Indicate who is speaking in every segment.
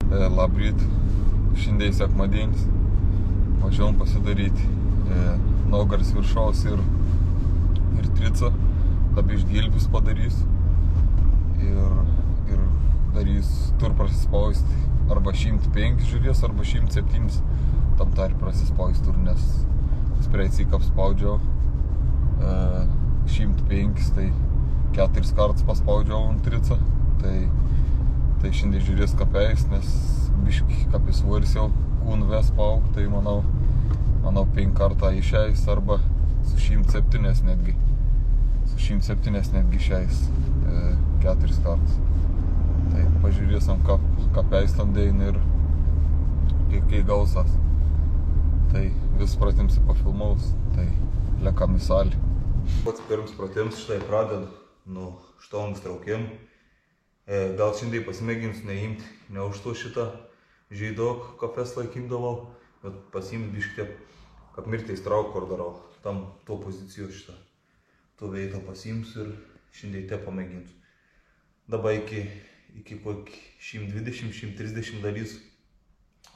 Speaker 1: Labryt, šiandien sekmadienis, važiavom pasidaryti Naugaris viršaus ir Trica, dabar iš Dilbius padarys ir darys tur prasispausti arba 105 žiūrės, arba 107 tam tarp prasispausti tur, nes spreicik apspaudžiau 105, tai 4 kartus paspaudžiau ant Trica, tai šiandien žiūrės kapeis, nes biški kapis svoris jau kūn ves paug, tai manau 5 kartą išeis arba su 107 netgi. Su 107 netgi išeis 4 kartus. Tai pažiūrėsim kapeis tam dein ir kai gausas. Tai vis pratimsi pafilmaus, tai lekam į salį. Pats pirms pratims štai pradedu nuo štongas traukim. Gal šiandien pasimėginsiu neimti, ne už to šitą žaidok kapes laikimdavau, bet pasiimt biškį, kad mirtais trauk, kur darau. Tam to pozicijos šitą. To veitą pasiimsiu ir šiandien te pamėginsiu. Dabar iki kokį 120-130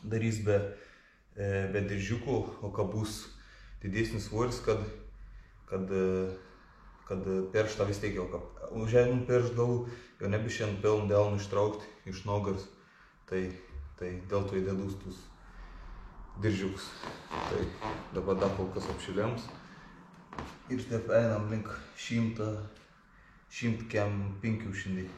Speaker 1: darys be diržiukų, o kad bus didesnis svoris, kad perštą vis tiek jau užėjom perždavau, jau nebišien peln delnų ištraukti iš Naugaris, tai dėl to įdedus tus diržiukus. Tai dabar dar kol kas apšilėms ir taip einam link 105 šiandien.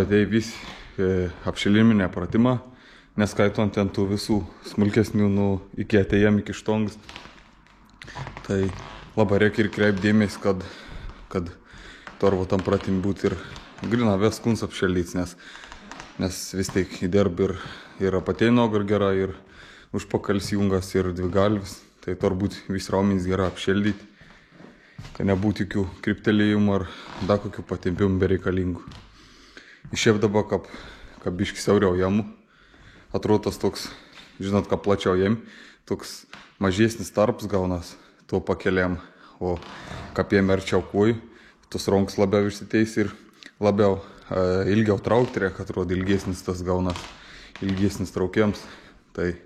Speaker 1: Tai vis apšiliminė pratimą, neskaitant ten tų visų smulkesnių iki atėjom iki štongas. Tai labai reikia ir kreipti dėmesį, kad torvo tam pratim būtų ir grina ves kūns apšildyts, nes vis tiek įderb ir apatėj nogar gera, ir užpakalis jungas, ir dvigalvis. Tai turbūt vis raumins gera apšildyti, kad nebūtų jokių kryptelėjimų ar dar kokių patempimų bereikalingų. Išėp dabar, kad biški siauriau jamu, atrodo tas toks, žinot, kad plačiau jam, toks mažesnis tarps gaunas, tuo pakeliam, o kad jam arčiau kojų, tos rankas labiau išsiteis ir labiau ilgiau traukti reikia, atrodo ilgesnis tas gaunas, ilgesnis traukiams. Tai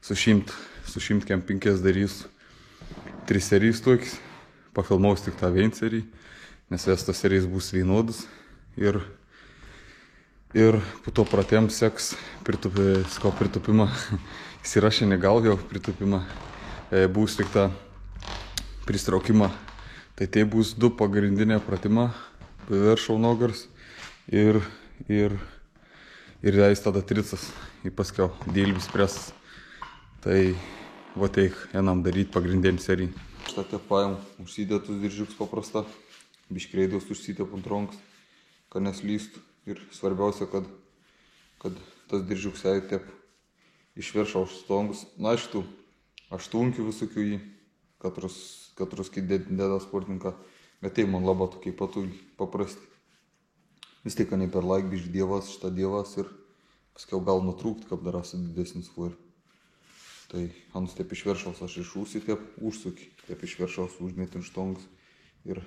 Speaker 1: su 105 darys 3 serijas tokius, pafilmaus tik tą 1 seriją, nes tos serijas bus vienodus. Ir po to pratėm seks pritupimą, įsirašė ne gal jau pritupimą, bus tik tą pristraukimą. Tai bus 2 pagrindinė pratimą, viršau Naugaris ir leis tada Tricas į paskiau Dilbius presas. Tai va teik, einam daryti pagrindinį seriją. Šitą te paėm užsidėtus diržiukus paprasta, biškreidos užsidėp ant rankas, kad neslystų. Ir svarbiausia, kad tas diržiuks jai taip iš viršaus štongus. Na, aišku, aštunkių visokių jį, katrus kai dėda sportininką, bet tai man labai tokiai paprasti. Vis tiek, ne per laik biš dievas, šitą dievas ir paskiau gal nutrūkti, kad darasi didesnis svorį. Tai anus taip iš viršaus aš išūsi, taip užsuki, taip iš viršaus užmėtin štongus ir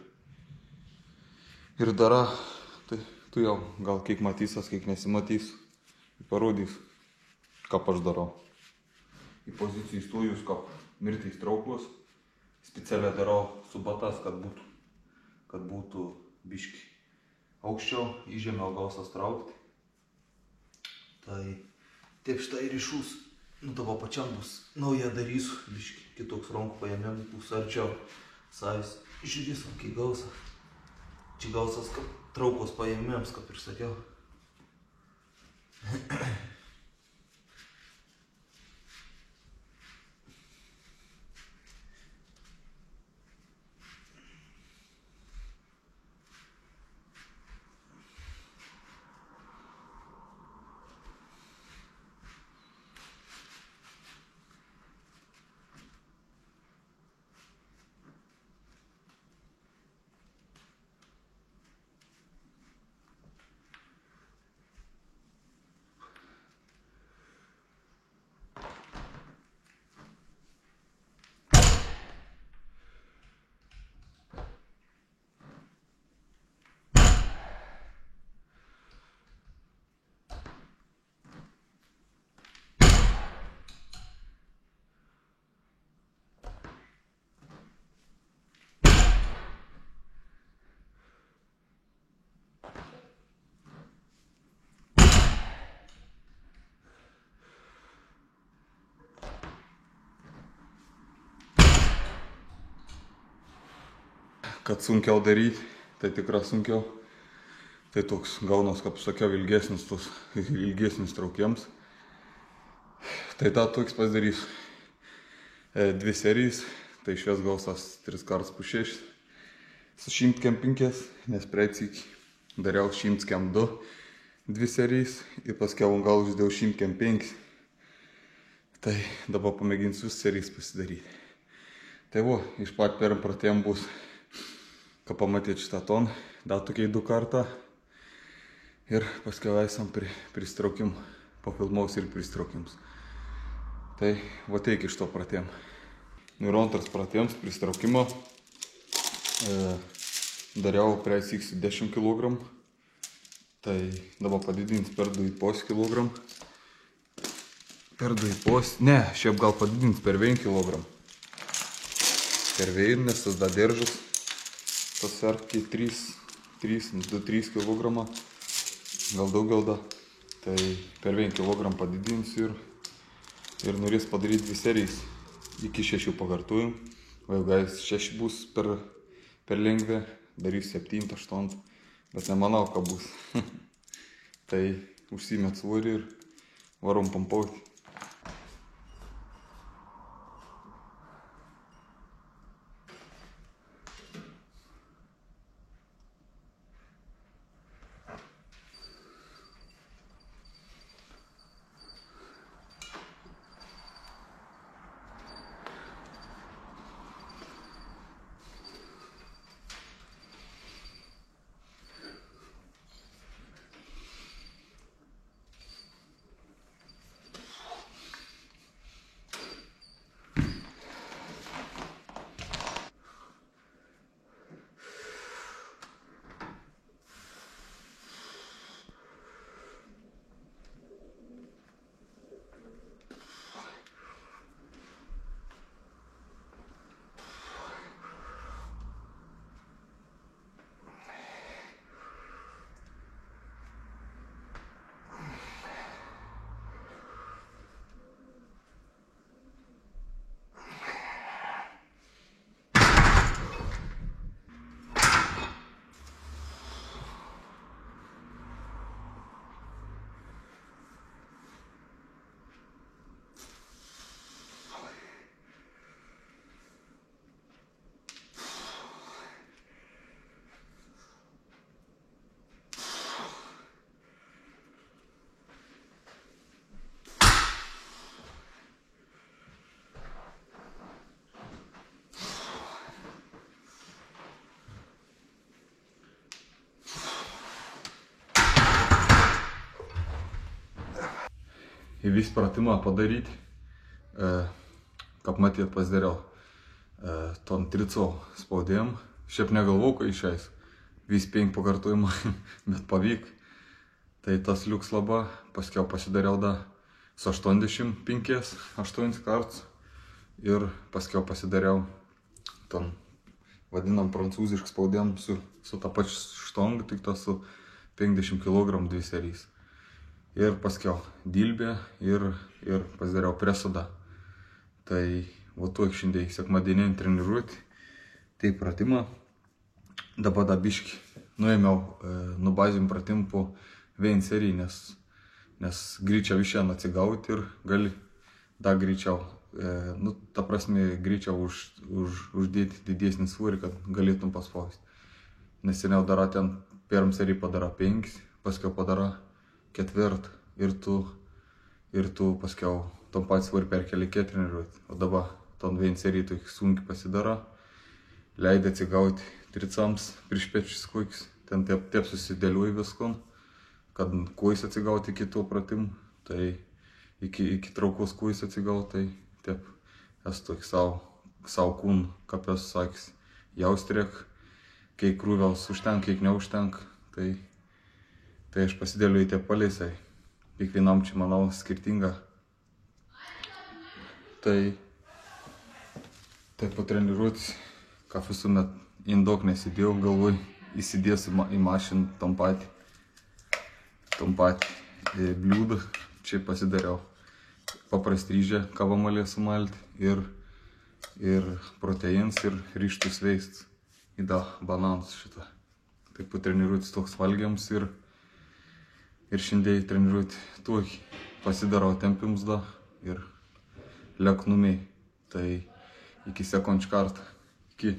Speaker 1: dara. Tai tu jau gal kiek matysas, kiek nesimatys, parodys, ką aš darau. Į pozicijų įstojus, kaip mirtais trauklos, specialiai darau su batas, kad būtų biški aukščiau, įžemiau gausas traukti. Tai taip štai ir išūs.
Speaker 2: Nu tavo pačiam bus nauja darysiu, biški, kitoks rankų paėmėm, bus arčiau. Sais, žiūrėsim, kai gausa. Čia gausas, kad traukos paėmėms, kaip ir sakiau.
Speaker 1: Kad sunkiau daryti, tai tikrai sunkiau. Tai toks gaunas, kaip sakiau, ilgesnis traukiems. Tai tą toks pasidarys 2 serijas, tai išvies gausas 3x6 su 105, nes praeicik dariau 102 2 serijas ir paskiau gal uždėjau 105. Tai dabar pamėginsiu serijas pasidaryti. Tai vo, iš pat pirmą pratėjom bus, kad pamatėt šitą toną, dar tokiai 2 kartą ir paskiau esam pristraukim, papilmaus ir pristraukims. Tai va teik iš to pratėjom. Nu ir antras pratėjams pristraukimo dariau praeisik su 10 kg, tai dabar padidins per 2,5 kg. Per 2,5, ne, šiaip gal padidins per 1 kg. Per 1, nes tas da diržas. Pasverti 2-3 kg, gal daugiau da, tai per 1 kg padidins ir norės padaryti 2 serijas, iki 6 pakartojimų, o jeigu 6 bus per lengvę, darys 7-8, bet nemanau, kad bus. Tai užsimet svorį ir varom pampauti. į vis pratimą padaryti, kaip matėt pasidariau, ton trico spaudėjom. Šiaip negalvau, kai išeis vis 5 pakartojimą, bet pavyk. Tai tas liuks labai, paskiau pasidariau da su 85, 8 kartus ir paskiau pasidariau ton vadinam prancūzišką spaudėjom su tą pačią štongą, tik tas su 50 kg 2 serijas. Ir paskiau dilbė ir ir pasidariau presą da. Tai va tuo šiandien sekmadieninį treniruotį, tai pratimą. Dabar da biškį nuėmiau nubazim pratimą po vien serijai, nes greičiau išėn atsigauti ir gali da greičiau, ta prasme greičiau uždėti didesnį svorį, kad galėtum paspausti. Nes seniau dara ten pirmą seriją padara 5, paskiau padara 4 ir tu paskiau tom pat svorį perkeli 4 treniruotį. O dabar ton vien serijai tokia sunkiai pasidara, leidai atsigauti tricams prieš pečius kokius, ten taip susidėliuoji viskon, kad kojas atsigauti iki to pratimų, tai iki traukos kojas atsigauti, tai taip esu tokį savo kūnų, kaip esu sakęs, jaustrėk, kai krūviaus užtenka, kiek neužtenka, tai aš pasidėliuoju taip paleisai, kiekvienam čia manau skirtinga. Tai po treniruotis, ką visuomet daug nesidėjau, galvoj įsidėsiu į mašiną tom patį bliūdą. Čia pasidariau paprastryžę kavamalę sumalti ir proteins ir ryžtus veist į bananus šitą. Tai po treniruotis toks valgiams ir šiandien treniruoti tokį. Pasidarau tempimus ir leknumiai. Tai iki sekundžių kartą. Iki.